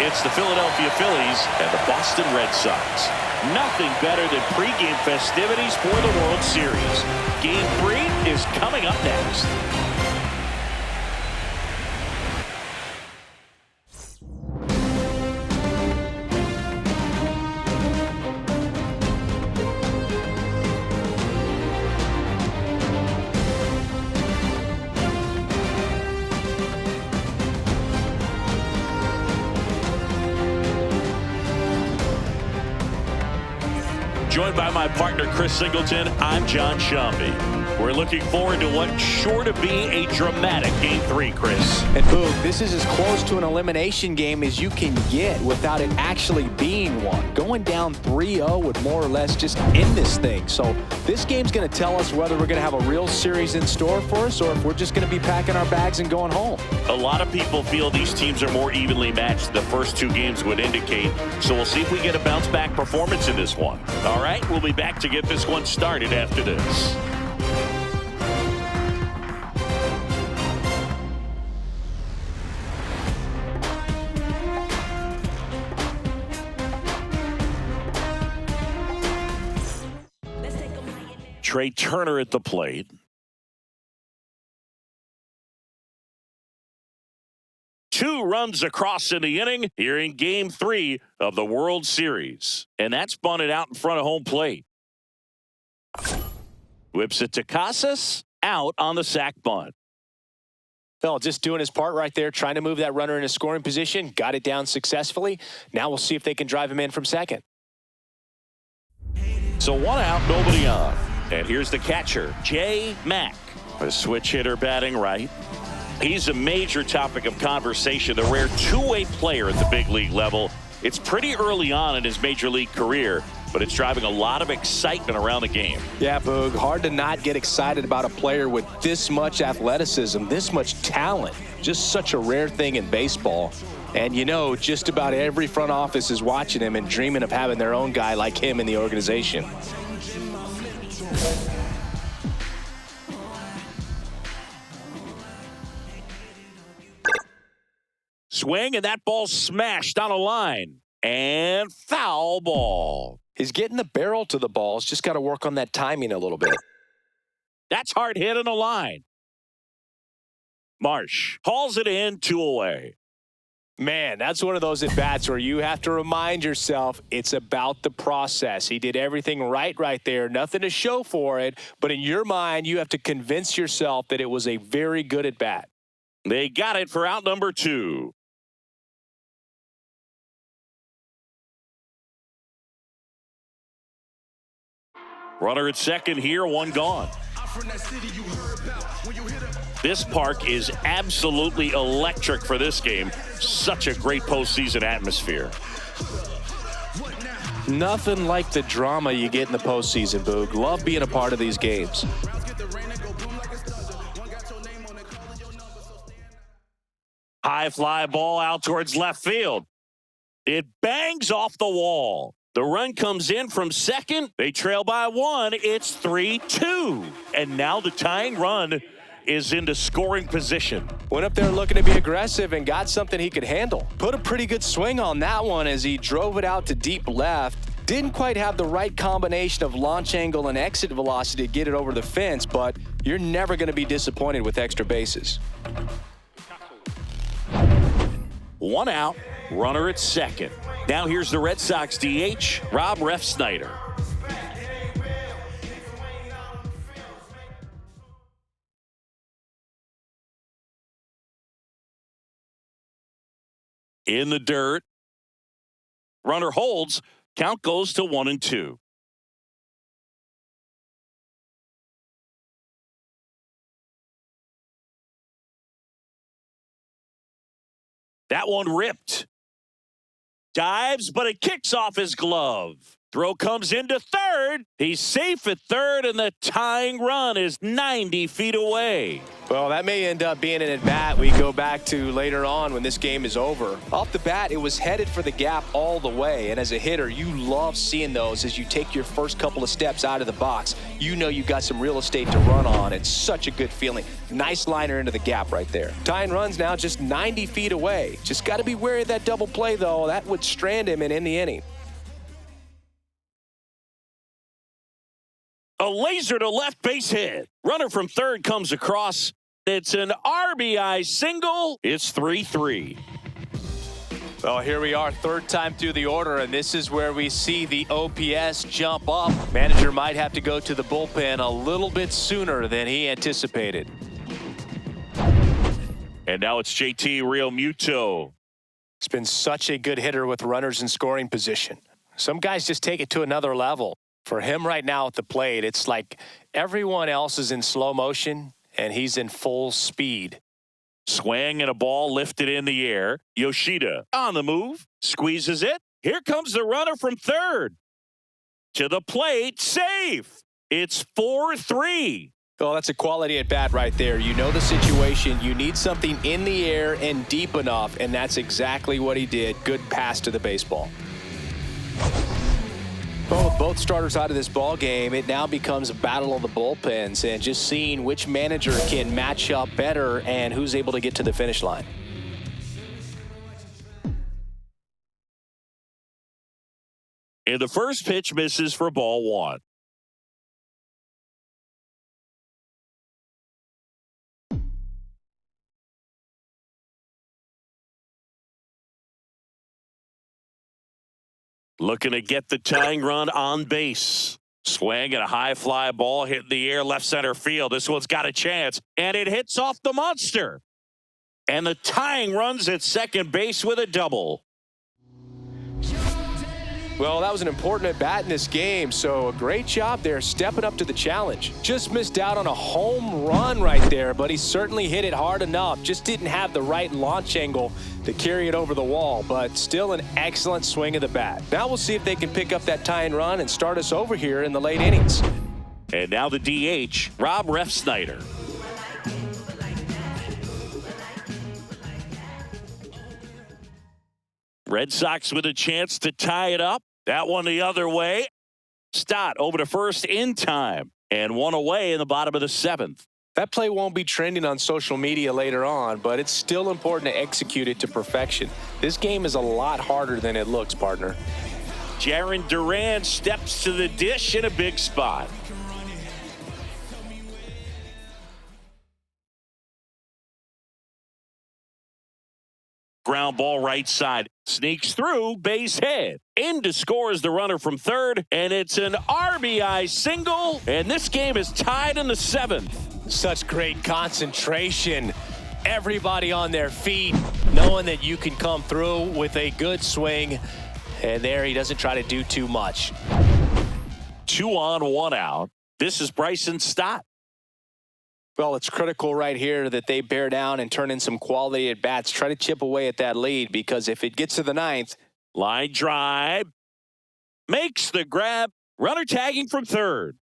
It's the Philadelphia Phillies and the Boston Red Sox. Nothing better than pregame festivities for the World Series. Game 3 is coming up next. Joined by my partner, Chris Singleton, I'm John Shambi. We're looking forward to what's sure to be a dramatic Game 3, Chris. And Boog, this is as close to an elimination game as you can get without it actually being one. Going down 3-0 would more or less just end this thing. So this game's going to tell us whether we're going to have a real series in store for us or if we're just going to be packing our bags and going home. A lot of people feel these teams are more evenly matched. The first two games would indicate. So we'll see if we get a bounce-back performance in this one. All right, we'll be back to get this one started after this. Trey Turner at the plate. Two runs across in the inning here in Game 3 of the World Series. And that's bunted out in front of home plate. Whips it to Casas, out on the sac bunt. Phil just doing his part right there, trying to move that runner in a scoring position. Got it down successfully. Now we'll see if they can drive him in from second. So one out, nobody on. And here's the catcher, Jay Mack, a switch hitter batting right. He's a major topic of conversation, the rare two-way player at the big league level. It's pretty early on in his major league career, but it's driving a lot of excitement around the game. Yeah, Boog, hard to not get excited about a player with this much athleticism, this much talent. Just such a rare thing in baseball. And you know, just about every front office is watching him and dreaming of having their own guy like him in the organization. Swing, and that ball smashed on a line. And foul ball. He's getting the barrel to the ball. He's just got to work on that timing a little bit. That's hard hit on the line. Marsh hauls it in, 2 away. Man, that's one of those at-bats where you have to remind yourself it's about the process. He did everything right there. Nothing to show for it. But in your mind, you have to convince yourself that it was a very good at-bat. They got it for out number 2. Runner at second here, one gone. This park is absolutely electric for this game. Such a great postseason atmosphere. Nothing like the drama you get in the postseason, Boog. Love being a part of these games. High fly ball out towards left field. It bangs off the wall. The run comes in from second. They trail by 1. It's 3-2. And now the tying run is into scoring position. Went up there looking to be aggressive and got something he could handle. Put a pretty good swing on that one as he drove it out to deep left. Didn't quite have the right combination of launch angle and exit velocity to get it over the fence, but you're never going to be disappointed with extra bases. One out, runner at second. Now here's the Red Sox DH, Rob Refsnyder. In the dirt. Runner holds. Count goes to 1-2. That one ripped. Dives, but it kicks off his glove. Throw comes into third. He's safe at third, and the tying run is 90 feet away. Well, that may end up being an at-bat we go back to later on when this game is over. Off the bat, it was headed for the gap all the way, and as a hitter, you love seeing those as you take your first couple of steps out of the box. You know you got some real estate to run on. It's such a good feeling. Nice liner into the gap right there. Tying run's now just 90 feet away. Just got to be wary of that double play, though. That would strand him and end the inning. A laser to left base hit. Runner from third comes across. It's an RBI single. It's 3-3. Well, here we are, third time through the order, and this is where we see the OPS jump up. Manager might have to go to the bullpen a little bit sooner than he anticipated. And now it's JT Realmuto. He's been such a good hitter with runners in scoring position. Some guys just take it to another level. For him right now at the plate, it's like everyone else is in slow motion and he's in full speed. Swing and a ball lifted in the air. Yoshida on the move, squeezes it. Here comes the runner from third. To the plate, safe. It's 4-3. Oh, that's a quality at bat right there. You know the situation. You need something in the air and deep enough, and that's exactly what he did. Good pass to the baseball. Well, with both starters out of this ball game, it now becomes a battle of the bullpens and just seeing which manager can match up better and who's able to get to the finish line. And the first pitch misses for ball one. Looking to get the tying run on base. Swing and a high fly ball hit in the air left center field. This one's got a chance, and it hits off the monster. And the tying run's at second base with a double. Well, that was an important at-bat in this game, so a great job there stepping up to the challenge. Just missed out on a home run right there, but he certainly hit it hard enough. Just didn't have the right launch angle to carry it over the wall, but still an excellent swing of the bat. Now we'll see if they can pick up that tying run and start us over here in the late innings. And now the DH, Rob Refsnyder. Red Sox with a chance to tie it up. That one the other way. Stott over to first in time. And one away in the bottom of the seventh. That play won't be trending on social media later on, but it's still important to execute it to perfection. This game is a lot harder than it looks, partner. Jarren Duran steps to the dish in a big spot. Ground ball right side. Sneaks through, base hit. In to score is the runner from third, and it's an RBI single, and this game is tied in the seventh. Such great concentration. Everybody on their feet, knowing that you can come through with a good swing, and there he doesn't try to do too much. 2 on, 1 out. This is Bryson Stott. Well, it's critical right here that they bear down and turn in some quality at bats. Try to chip away at that lead, because if it gets to the ninth. Line drive. Makes the grab. Runner tagging from third.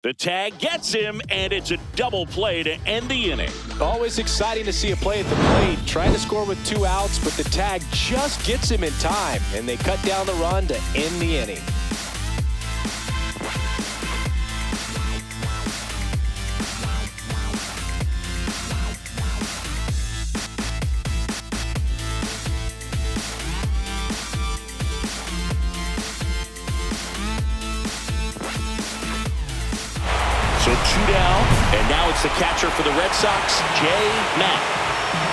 The tag gets him, and it's a double play to end the inning. Always exciting to see a play at the plate. Trying to score with 2 outs, but the tag just gets him in time, and they cut down the run to end the inning. So 2 down, and now it's the catcher for the Red Sox, Jay Mack.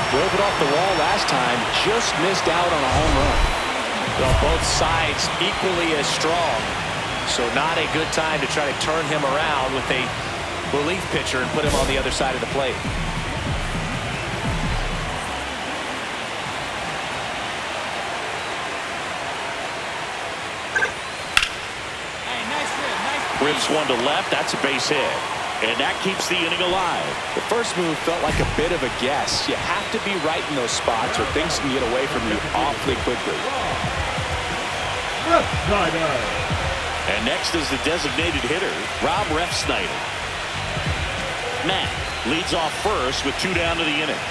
Drove it off the wall last time, just missed out on a home run. Well, both sides equally as strong, so not a good time to try to turn him around with a relief pitcher and put him on the other side of the plate. Rips one to left. That's a base hit. And that keeps the inning alive. The first move felt like a bit of a guess. You have to be right in those spots or things can get away from you awfully quickly. And next is the designated hitter, Rob Refsnyder. Matt leads off first with 2 down to the inning.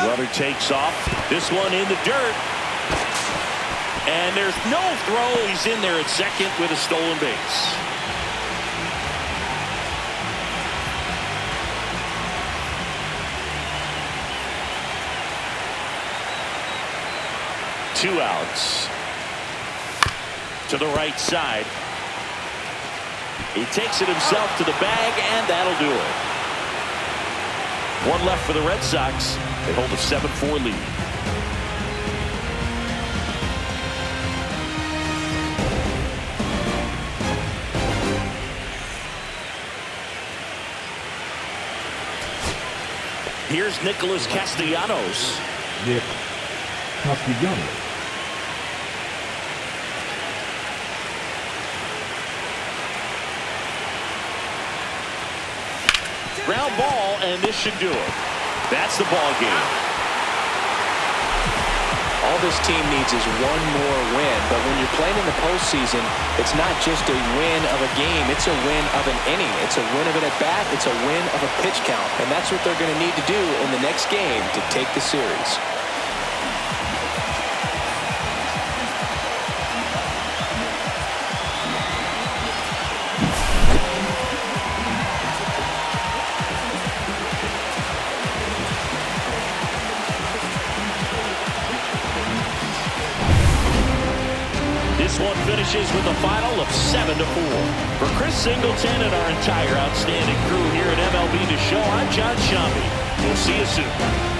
Runner takes off. This one in the dirt. And there's no throw. He's in there at second with a stolen base. Two outs. To the right side. He takes it himself to the bag, and that'll do it. One left for the Red Sox. They hold a 7-4 lead. Here's Nicholas Castellanos. Nick Castellanos. Ground ball, and this should do it. That's the ball game. All this team needs is one more win, but when you're playing in the postseason, it's not just a win of a game, it's a win of an inning. It's a win of an at-bat, it's a win of a pitch count, and that's what they're going to need to do in the next game to take the series. This one finishes with a final of 7-4. For Chris Singleton and our entire outstanding crew here at MLB The Show, I'm John Shambi. We'll see you soon.